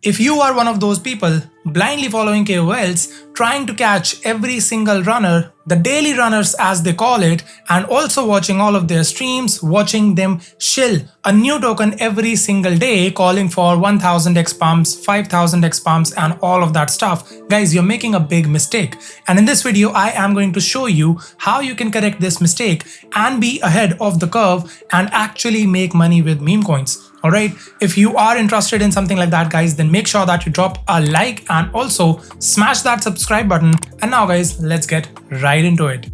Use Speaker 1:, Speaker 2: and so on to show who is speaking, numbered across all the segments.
Speaker 1: If you are one of those people blindly following KOLs, trying to catch every single runner, the daily runners as they call it, and also watching all of their streams, watching them shill a new token every single day, calling for 1000x pumps, 5000x pumps, and all of that stuff, guys, you're making a big mistake. And in this video, I am going to show you how you can correct this mistake and be ahead of the curve and actually make money with meme coins. Alright, if you are interested in something like that, guys, then make sure that you drop a like and also smash that subscribe button. And now, guys, let's get right into it.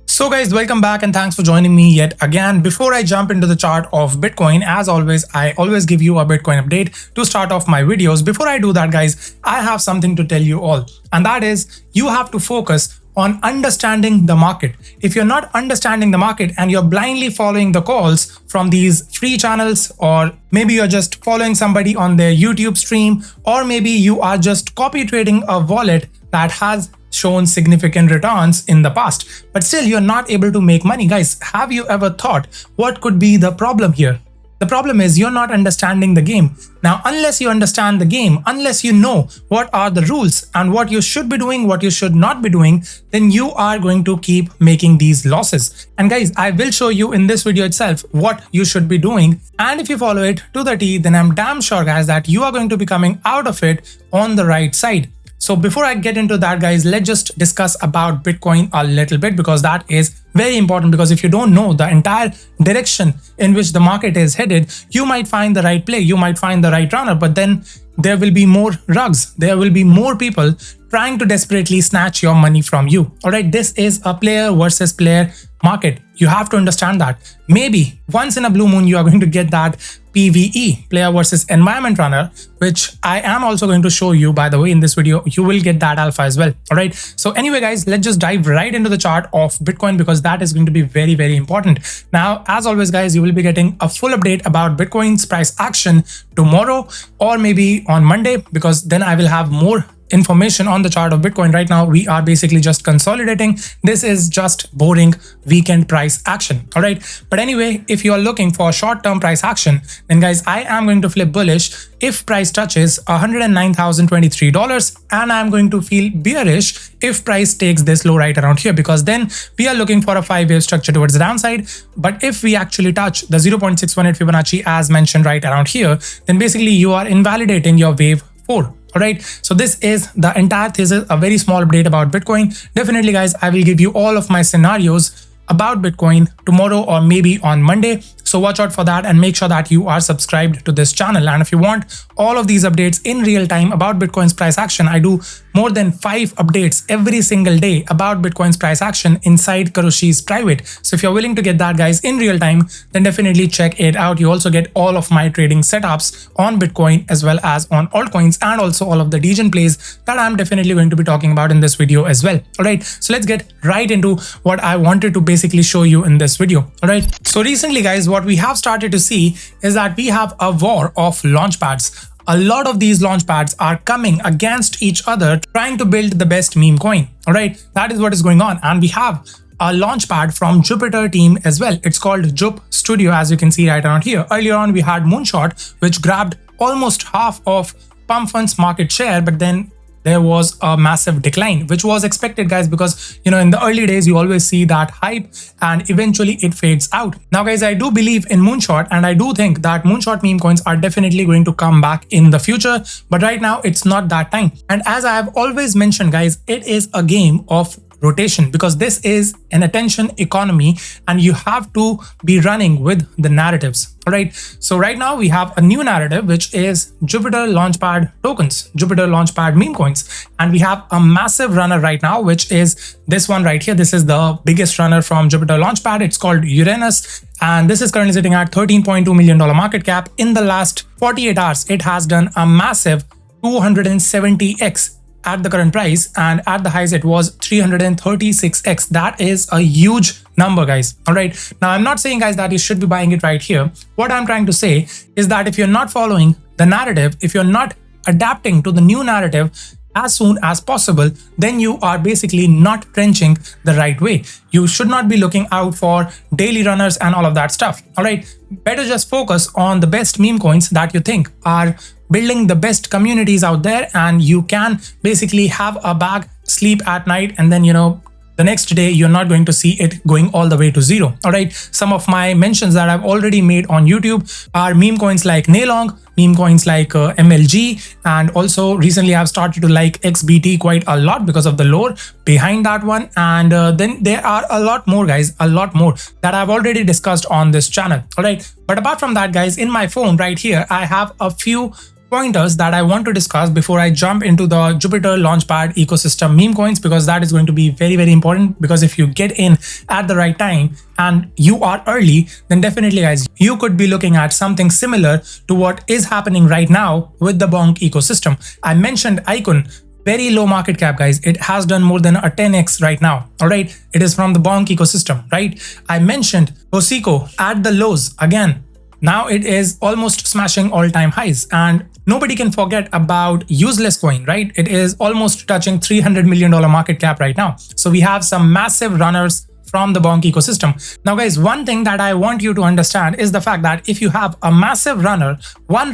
Speaker 1: So guys, welcome back and thanks for joining me yet again. Before I jump into the chart of Bitcoin, as always, I always give you a Bitcoin update to start off my videos. Before I do that, guys, I have something to tell you all, and that is you have to focus on understanding the market. If you're not understanding the market and you're blindly following the calls from these free channels, or maybe you're just following somebody on their YouTube stream, or maybe you are just copy trading a wallet that has shown significant returns in the past, but still you're not able to make money. Guys, have you ever thought what could be the problem here? The problem is you're not understanding the game. Now, unless you understand the game, unless you know what are the rules and what you should be doing, what you should not be doing, then you are going to keep making these losses. And guys, I will show you in this video itself what you should be doing. And if you follow it to the T, then I'm damn sure, guys, that you are going to be coming out of it on the right side. So before I get into that, guys, let's just discuss about Bitcoin a little bit, because that is very important. Because if you don't know the entire direction in which the market is headed, you might find the right play, you might find the right runner, but then there will be more rugs. There will be more people trying to desperately snatch your money from you. All right, this is a player versus player market. You have to understand that. Maybe once in a blue moon, you are going to get that PvE, player versus environment runner, which I am also going to show you, by the way, in this video. You will get that alpha as well. All right. So anyway, guys, let's just dive right into the chart of Bitcoin, because that is going to be very, very important. Now, as always, guys, you will be getting a full update about Bitcoin's price action tomorrow or maybe on Monday, because then I will have more information on the chart of Bitcoin. Right now, we are basically just consolidating. This is just boring weekend price action. All right. But anyway, if you are looking for short-term price action, then guys, I am going to flip bullish if price touches $109,023, and I'm going to feel bearish if price takes this low right around here, because then we are looking for a 5-wave structure towards the downside. But if we actually touch the 0.618 Fibonacci as mentioned right around here, then basically you are invalidating your wave 4. All right, so this is the entire thesis, a very small update about Bitcoin. Definitely, guys, I will give you all of my scenarios about Bitcoin tomorrow or maybe on Monday. So watch out for that and make sure that you are subscribed to this channel. And if you want all of these updates in real time about Bitcoin's price action, I do more than 5 updates every single day about Bitcoin's price action inside KIRBY's private. So if you're willing to get that, guys, in real time, then definitely check it out. You also get all of my trading setups on Bitcoin as well as on altcoins, and also all of the diligence plays that I'm definitely going to be talking about in this video as well. All right, so let's get right into what I wanted to basically show you in this video. All right, so recently, guys, what we have started to see is that we have a war of launchpads. A lot of these launchpads are coming against each other, trying to build the best meme coin. All right, that is what is going on. And we have a launchpad from Jupiter team as well. It's called JupStudio, as you can see right around here. Earlier on, we had Moonshot, which grabbed almost half of Pump Fund's market share, but then there was a massive decline, which was expected, guys, because, you know, in the early days, you always see that hype and eventually it fades out. Now, guys, I do believe in Moonshot, and I do think that Moonshot meme coins are definitely going to come back in the future. But right now, it's not that time. And as I have always mentioned, guys, it is a game of rotation, because this is an attention economy and you have to be running with the narratives. All right, so right now we have a new narrative, which is Jupiter Launchpad tokens, Jupiter Launchpad meme coins, and we have a massive runner right now, which is this one right here. This is the biggest runner from Jupiter Launchpad. It's called URANUS, and this is currently sitting at $13.2 million market cap. In the last 48 hours, it has done a massive 270x at the current price, and at the highs it was 336x. That is a huge number, guys. All right, now I'm not saying, guys, that you should be buying it right here. What I'm trying to say is that if you're not following the narrative, if you're not adapting to the new narrative, as soon as possible, then you are basically not trenching the right way. You should not be looking out for daily runners and all of that stuff. All right, better just focus on the best meme coins that you think are building the best communities out there, and you can basically have a bag, sleep at night, and then the next day you're not going to see it going all the way to zero. All right, some of my mentions that I've already made on YouTube are meme coins like 𝗕𝗠𝗪𝗠𝗧𝗧, meme coins like MLG, and also recently I've started to like XBT quite a lot because of the lore behind that one. And then there are a lot more, guys, a lot more that I've already discussed on this channel. All right, but apart from that, guys, in my phone right here I have a few pointers that I want to discuss before I jump into the Jupiter Launchpad ecosystem meme coins, because that is going to be very, very important. Because if you get in at the right time and you are early, then definitely, guys, you could be looking at something similar to what is happening right now with the bonk ecosystem. I mentioned 𝗕𝗀𝗠𝗃, very low market cap, guys. It has done more than a 10x right now. All right, it is from the bonk ecosystem, right? I mentioned 𝗕𝗪𝗪𝗧𝗧 at the lows again. Now it is almost smashing all-time highs, and nobody can forget about useless coin, right? It is almost touching $300 million market cap right now. So we have some massive runners from the bonk ecosystem. Now, guys, one thing that I want you to understand is the fact that if you have a massive runner, one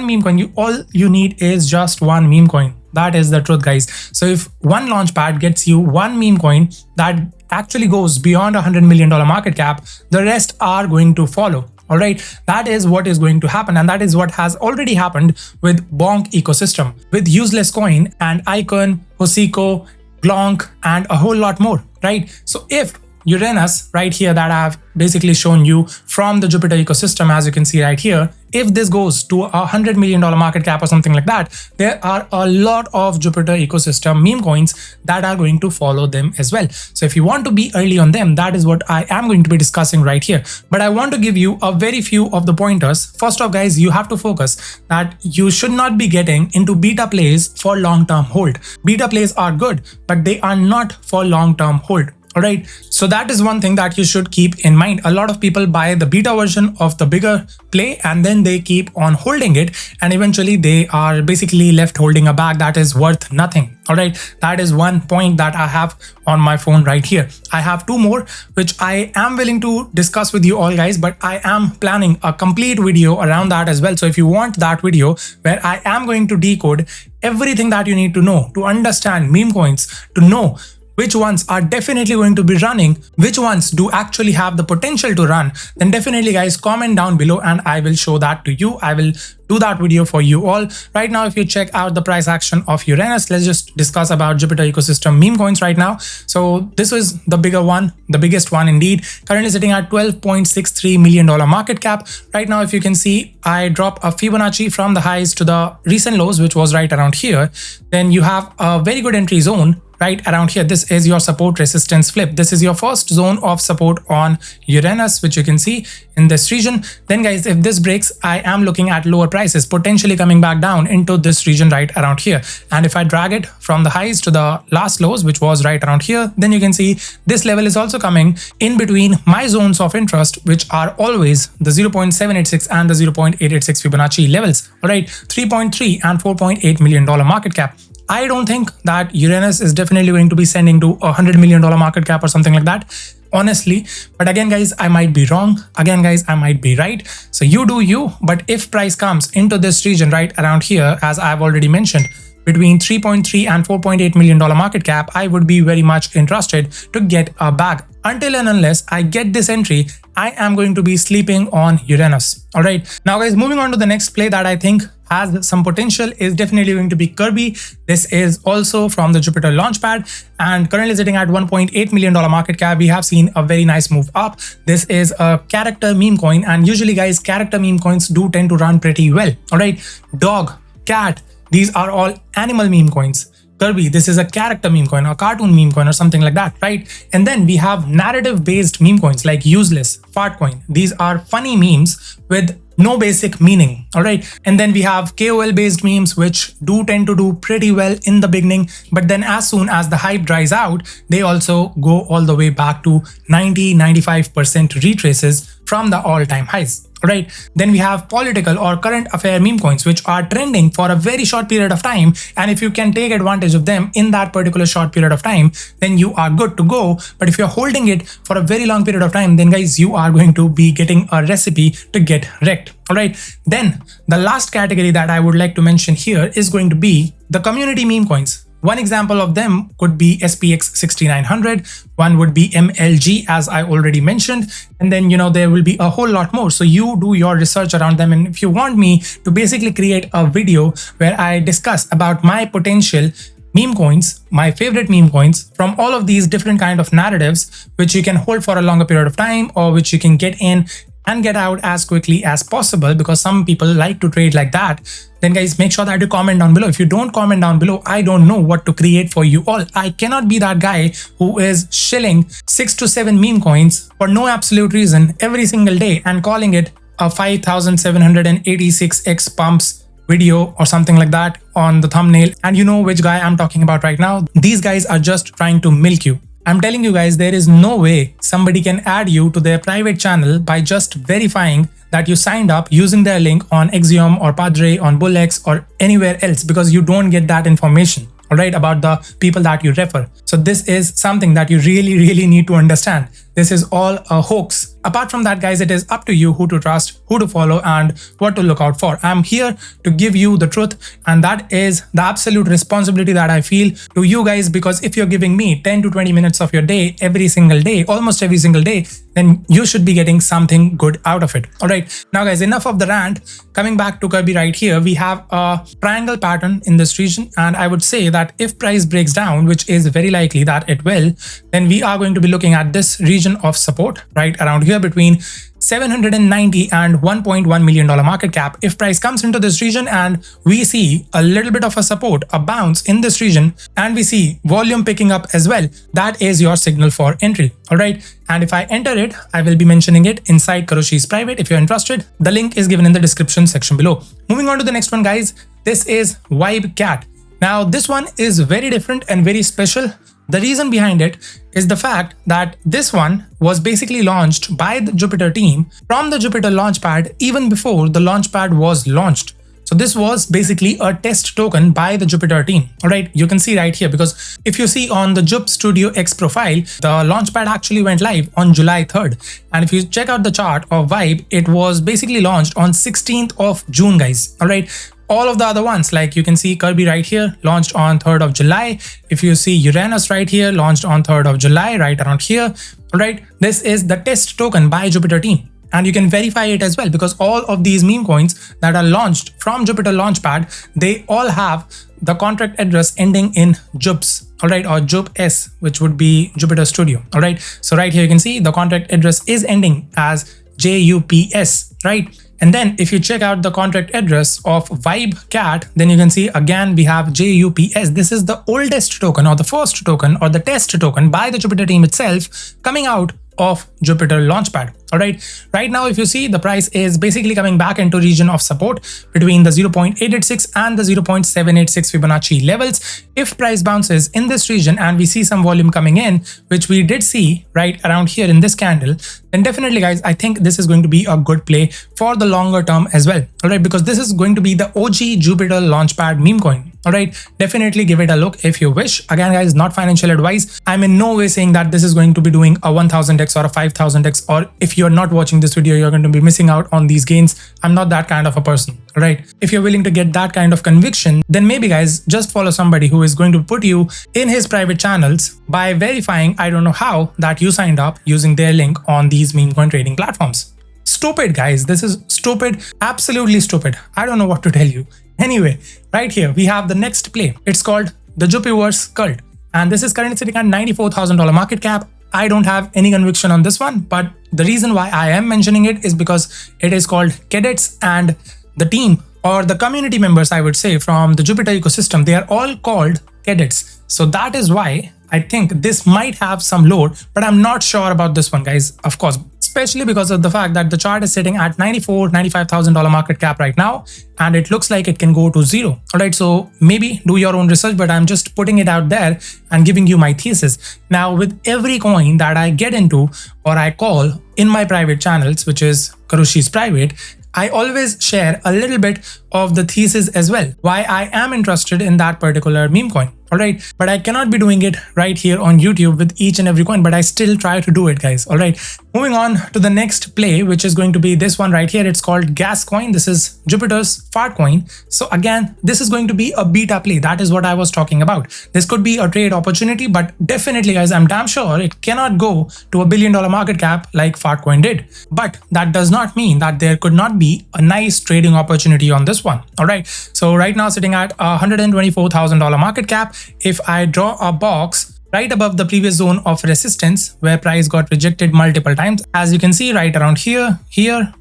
Speaker 1: meme coin, all you need is just one meme coin. That is the truth, guys. So if one Launchpad gets you one meme coin that actually goes beyond $100 million market cap, the rest are going to follow. All right, that is what is going to happen, and that is what has already happened with bonk ecosystem, with useless coin and 𝗕𝗀𝗪𝗧𝗧, 𝗕𝗪𝗪𝗪𝗧𝗧, glonk, and a whole lot more, right? So if URANUS right here that I have basically shown you from the Jupiter ecosystem, as you can see right here, if this goes to $100 million market cap or something like that, there are a lot of Jupiter ecosystem meme coins that are going to follow them as well. So if you want to be early on them, that is what I am going to be discussing right here. But I want to give you a very few of the pointers. First off, guys, you have to focus that you should not be getting into beta plays for long-term hold. Beta plays are good, but they are not for long-term hold. All right, so that is one thing that you should keep in mind. A lot of people buy the beta version of the bigger play and then they keep on holding it, and eventually they are basically left holding a bag that is worth nothing. All right, that is one point that I have on my phone right here. I have two more which I am willing to discuss with you all, guys, but I am planning a complete video around that as well. So if you want that video where I am going to decode everything that you need to know to understand meme coins, to know which ones are definitely going to be running, which ones do actually have the potential to run, then definitely, guys, comment down below and I will show that to you. I will do that video for you all. Right now, if you check out the price action of URANUS, let's just discuss about Jupiter ecosystem meme coins right now. So this is the bigger one, the biggest one indeed, currently sitting at $12.63 million market cap. Right now, if you can see, I drop a Fibonacci from the highs to the recent lows, which was right around here. Then you have a very good entry zone right around here. This is your support resistance flip. This is your first zone of support on URANUS, which you can see in this region. Then, guys, if this breaks, I am looking at lower prices potentially coming back down into this region right around here. And if I drag it from the highs to the last lows, which was right around here, then you can see this level is also coming in between my zones of interest, which are always the 0.786 and the 0.886 Fibonacci levels. All right, 3.3 and $4.8 million market cap. I don't think that URANUS is definitely going to be sending to $100 million market cap or something like that, honestly. But again, guys, I might be wrong. Again, guys, I might be right. So you do you. But if price comes into this region right around here, as I've already mentioned, between 3.3 and $4.8 million market cap, I would be very much interested to get a bag. Until and unless I get this entry, I am going to be sleeping on URANUS. All right. Now, guys, moving on to the next play that I think has some potential is definitely going to be KIRBY. This is also from the Jupiter Launchpad and currently sitting at $1.8 million market cap. We have seen a very nice move up. This is a character meme coin, and usually, guys, character meme coins do tend to run pretty well. All right. Dog, cat, these are all animal meme coins. KIRBY, this is a character meme coin, a cartoon meme coin or something like that, right? And then we have narrative based meme coins like Useless, Fart Coin. These are funny memes with no basic meaning. All right. And then we have KOL based memes, which do tend to do pretty well in the beginning, but then as soon as the hype dries out, they also go all the way back to 90-95% retraces from the all-time highs. Alright, then we have political or current affair meme coins, which are trending for a very short period of time. And if you can take advantage of them in that particular short period of time, then you are good to go. But if you're holding it for a very long period of time, then guys, you are going to be getting a recipe to get wrecked. Alright, then the last category that I would like to mention here is going to be the community meme coins. One example of them could be SPX 6900, one would be MLG, as I already mentioned, and then there will be a whole lot more. So you do your research around them, and if you want me to basically create a video where I discuss about my potential meme coins, my favorite meme coins from all of these different kind of narratives, which you can hold for a longer period of time or which you can get in and get out as quickly as possible, because some people like to trade like that, then guys, make sure that you comment down below. If you don't comment down below, I don't know what to create for you all. I cannot be that guy who is shilling 6 to 7 meme coins for no absolute reason every single day and calling it a 5786x pumps video or something like that on the thumbnail. And you know which guy I'm talking about right now. These guys are just trying to milk you. I'm telling you guys, there is no way somebody can add you to their private channel by just verifying that you signed up using their link on Axiom or Padre, on BullX or anywhere else, because you don't get that information, all right, about the people that you refer. So this is something that you really need to understand. This is all a hoax. Apart from that, guys, it is up to you who to trust, who to follow, and what to look out for. I'm here to give you the truth, and that is the absolute responsibility that I feel to you guys, because if you're giving me 10 to 20 minutes of your day every single day, almost every single day, then you should be getting something good out of it. All right, now guys, enough of the rant. Coming back to KIRBY right here, we have a triangle pattern in this region, and I would say that if price breaks down, which is very likely that it will, then we are going to be looking at this region of support right around here between 790 and $1.1 million market cap. If price comes into this region and we see a little bit of a support, a bounce in this region, and we see volume picking up as well, that is your signal for entry. All right, and if I enter it, I will be mentioning it inside Kuroshi's private. If you're interested, the link is given in the description section below. Moving on to the next one, guys, this is 𝗲𝗕𝗃𝗃. Now this one is very different and very special. The reason behind it is the fact that this one was basically launched by the Jupiter team from the Jupiter Launchpad even before the Launchpad was launched. So this was basically a test token by the Jupiter team. All right, you can see right here, because if you see on the JupStudio X profile, the Launchpad actually went live on July 3rd. And if you check out the chart of Vibe, it was basically launched on 16th of June, guys. All right. All of the other ones, like you can see KIRBY right here, launched on 3rd of July. If you see URANUS right here, launched on 3rd of July, right around here. All right, this is the test token by Jupiter team. And you can verify it as well, because all of these meme coins that are launched from Jupiter Launchpad, they all have the contract address ending in JUPS, all right, or JUPS, which would be Jupiter Studio. All right, so right here you can see the contract address is ending as JUPS, right? And then if you check out the contract address of 𝗲𝗃𝗃𝗃, then you can see again we have JUPS. This is the oldest token or the first token or the test token by the Jupiter team itself coming out of Jupiter Launchpad. All right, right now if you see, the price is basically coming back into region of support between the 0.886 and the 0.786 Fibonacci levels. If price bounces in this region and we see some volume coming in, which we did see right around here in this candle, then definitely guys, I think this is going to be a good play for the longer term as well. All right, because this is going to be the OG Jupiter Launchpad meme coin. All right, definitely give it a look if you wish. Again guys, not financial advice. I'm in no way saying that this is going to be doing a 1000x or a 5000x, or if you're not watching this video, you're going to be missing out on these gains. I'm not that kind of a person. All right, if you're willing to get that kind of conviction, then maybe guys, just follow somebody who is going to put you in his private channels by verifying, I don't know how, that you signed up using their link on these meme coin trading platforms. Stupid guys, this is stupid, absolutely stupid. I don't know what to tell you. Anyway, right here we have the next play. It's called the 𝗕𝗘𝗪𝗔𝗥𝗪, and this is currently sitting at $94,000 market cap. I don't have any conviction on this one, but the reason why I am mentioning it is because it is called CATDETS, and the team or the community members, I would say, from the Jupiter ecosystem, they are all called CATDETS. So that is why I think this might have some load, but I'm not sure about this one, guys, of course, especially because of the fact that the chart is sitting at $95,000 market cap right now, and it looks like it can go to zero. All right, so maybe do your own research, but I'm just putting it out there and giving you my thesis. Now, with every coin that I get into or I call in my private channels, which is 𝗕𝗧𝗧𝗧𝗧𝗧, I always share a little bit of the thesis as well, why I am interested in that particular meme coin. Alright, but I cannot be doing it right here on YouTube with each and every coin, but I still try to do it, guys. Alright, moving on to the next play, which is going to be this one right here. It's called GASCOIN. This is Jupiter's fart coin. So again, this is going to be a beta play. That is what I was talking about. This could be a trade opportunity, but definitely, guys, I'm damn sure it cannot go to $1 billion market cap like fart coin did. But that does not mean that there could not be a nice trading opportunity on this one. Alright, so right now sitting at $124,000 market cap. If I draw a box right above the previous zone of resistance where price got rejected multiple times, as you can see right around here, here,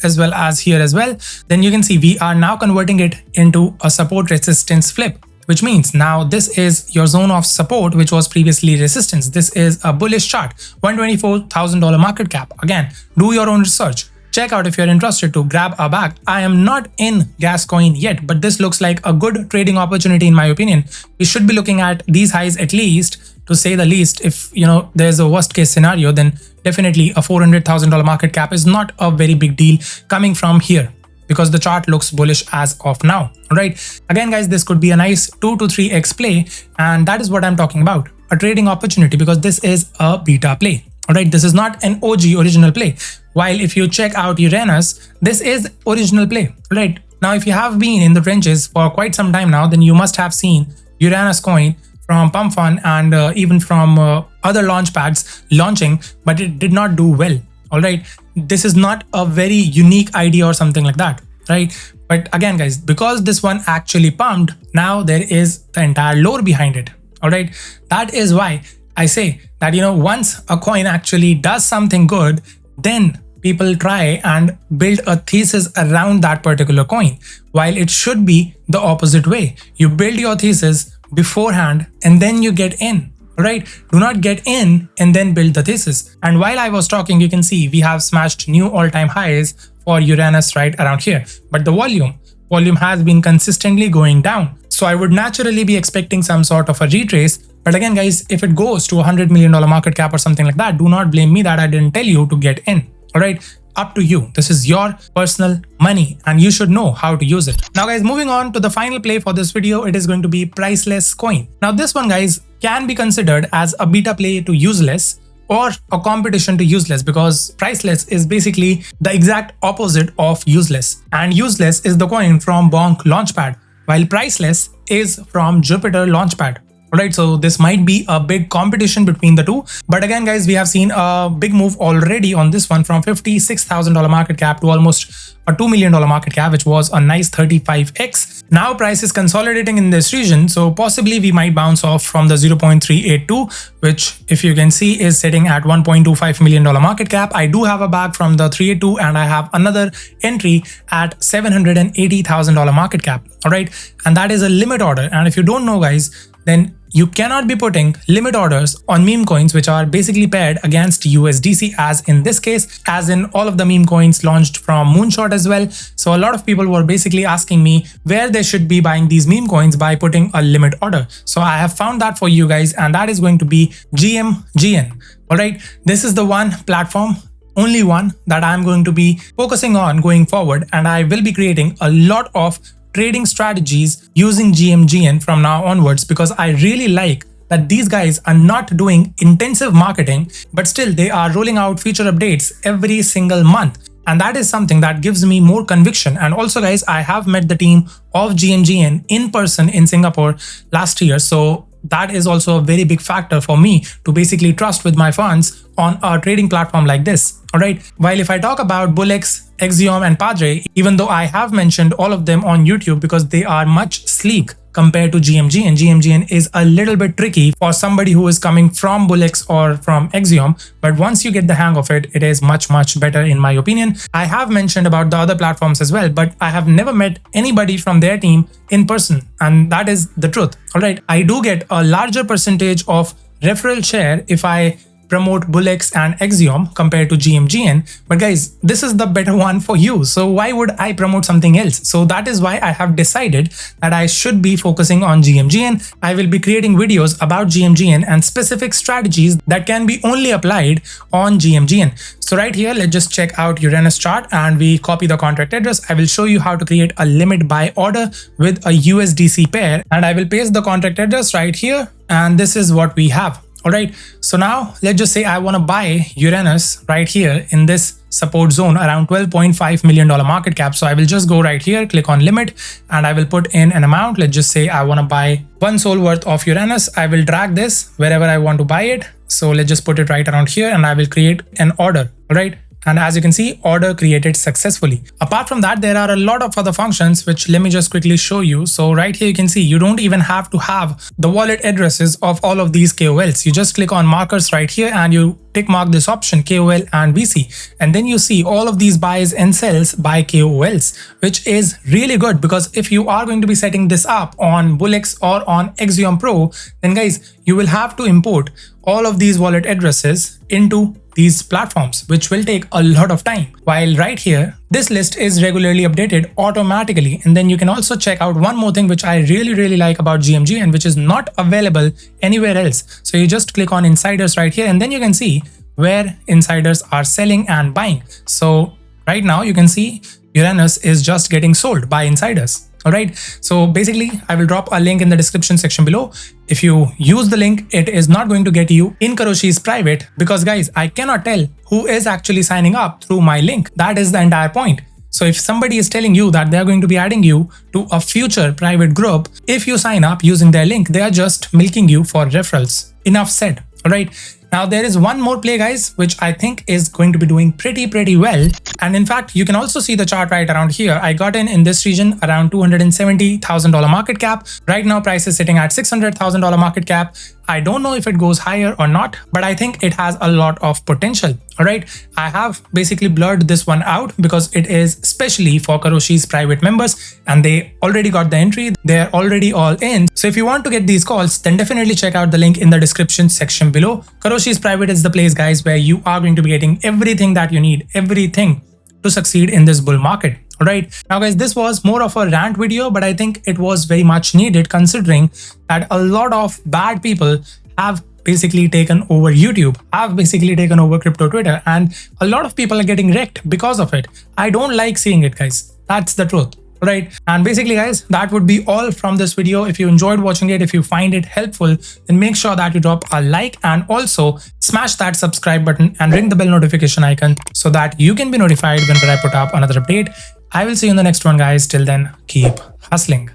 Speaker 1: as well as here as well, then you can see we are now converting it into a support resistance flip, which means now this is your zone of support, which was previously resistance. This is a bullish chart, $124,000 market cap. Again, do your own research. Check out if you're interested to grab a bag. I am not in GASCOIN yet, but this looks like a good trading opportunity in my opinion. We should be looking at these highs at least, to say the least. If there's a worst case scenario, then definitely a $400,000 market cap is not a very big deal coming from here, because the chart looks bullish as of now. Alright, again guys, this could be a nice 2 to 3x play, and that is what I'm talking about, a trading opportunity, because this is a beta play. Alright, this is not an OG original play. While if you check out Uranus, this is original play. Right now, if you have been in the trenches for quite some time now, then you must have seen Uranus coin from Pump Fun and even from other launch pads launching, but it did not do well. Alright, this is not a very unique idea or something like that, right? But again guys, because this one actually pumped, now there is the entire lore behind it. Alright, that is why I say that once a coin actually does something good, then people try and build a thesis around that particular coin, while it should be the opposite way. You build your thesis beforehand and then you get in. Right? Do not get in and then build the thesis. And while I was talking, you can see we have smashed new all-time highs for Uranus right around here, but the volume has been consistently going down. So I would naturally be expecting some sort of a retrace. But again guys, if it goes to $100 million market cap or something like that, do not blame me that I didn't tell you to get in. Alright, up to you. This is your personal money and you should know how to use it. Now guys, moving on to the final play for this video, it is going to be Priceless coin. Now this one guys can be considered as a beta play to useless or a competition to useless, because Priceless is basically the exact opposite of useless. And useless is the coin from Bonk Launchpad, while Priceless is from Jupiter Launchpad. Alright, so this might be a big competition between the two. But again guys, we have seen a big move already on this one, from $56,000 market cap to almost a $2 million market cap, which was a nice 35x. Now price is consolidating in this region, so possibly we might bounce off from the 0.382, which if you can see is sitting at $1.25 million market cap. I do have a bag from the 382 and I have another entry at $780,000 market cap. Alright, and that is a limit order. And if you don't know guys, then you cannot be putting limit orders on meme coins which are basically paired against USDC, as in this case, as in all of the meme coins launched from Moonshot as well. So a lot of people were basically asking me where they should be buying these meme coins by putting a limit order. So I have found that for you guys, and that is going to be GMGN. Alright, this is the one platform, only one, that I'm going to be focusing on going forward, and I will be creating a lot of trading strategies using GMGN from now onwards, because I really like that these guys are not doing intensive marketing, but still they are rolling out feature updates every single month. And that is something that gives me more conviction. And also guys, I have met the team of GMGN in person in Singapore last year. So that is also a very big factor for me to basically trust with my funds on a trading platform like this. Alright, while if I talk about Bullix, Axiom and Padre, even though I have mentioned all of them on YouTube because they are much sleek compared to GMGN. GMGN is a little bit tricky for somebody who is coming from Bullix or from Axiom, but once you get the hang of it, it is much better in my opinion. I have mentioned about the other platforms as well, but I have never met anybody from their team in person, and that is the truth. Alright, I do get a larger percentage of referral share if I promote 𝗕𝗪𝗧 and 𝗕𝗓𝗠𝗧𝗧 compared to GMGN, but guys, this is the better one for you. So why would I promote something else? So that is why I have decided that I should be focusing on GMGN. I will be creating videos about GMGN and specific strategies that can be only applied on GMGN. So right here, let's just check out URANUS chart and we copy the contract address. I will show you how to create a limit buy order with a USDC pair, and I will paste the contract address right here, and this is what we have. All right, so now let's just say I want to buy URANUS right here in this support zone around $12.5 million market cap. So I will just go right here, click on limit, and I will put in an amount. Let's just say I want to buy 1 SOL worth of URANUS. I will drag this wherever I want to buy it. So let's just put it right around here and I will create an order. All right. And as you can see, order created successfully. Apart from that, there are a lot of other functions, which let me just quickly show you. So right here, you can see you don't even have to have the wallet addresses of all of these KOLs. You just click on markers right here and you tick mark this option KOL and VC. And then you see all of these buys and sells by KOLs, which is really good because if you are going to be setting this up on 𝗕𝗪𝗧 or on 𝗕𝗓𝗠𝗧𝗧 Pro, then guys, you will have to import all of these wallet addresses into these platforms, which will take a lot of time. While right here, this list is regularly updated automatically. And then you can also check out one more thing, which I really like about GMG and which is not available anywhere else. So you just click on insiders right here and then you can see where insiders are selling and buying. So right now you can see URANUS is just getting sold by insiders. All right, so basically I will drop a link in the description section below. If you use the link, it is not going to get you in Karoshi's private because guys, I cannot tell who is actually signing up through my link. That is the entire point. So if somebody is telling you that they are going to be adding you to a future private group, if you sign up using their link, they are just milking you for referrals. Enough said. All right. Now there is one more play guys, which I think is going to be doing pretty well. And in fact, you can also see the chart right around here. I got in this region around $270,000 market cap. Right now price is sitting at $600,000 market cap. I don't know if it goes higher or not, but I think it has a lot of potential. All right. I have basically blurred this one out because it is especially for Karoshi's private members and they already got the entry. They're already all in. So if you want to get these calls, then definitely check out the link in the description section below. Karoshi's private is the place guys where you are going to be getting everything that you need, everything to succeed in this bull market. All right. Now guys, this was more of a rant video, but I think it was very much needed considering that a lot of bad people have basically taken over YouTube, have basically taken over crypto Twitter, and a lot of people are getting wrecked because of it. I don't like seeing it guys. That's the truth. All right. And basically guys, that would be all from this video. If you enjoyed watching it, if you find it helpful, then make sure that you drop a like and also smash that subscribe button and ring the bell notification icon so that you can be notified whenever I put up another update. I will see you in the next one guys. Till then, keep hustling.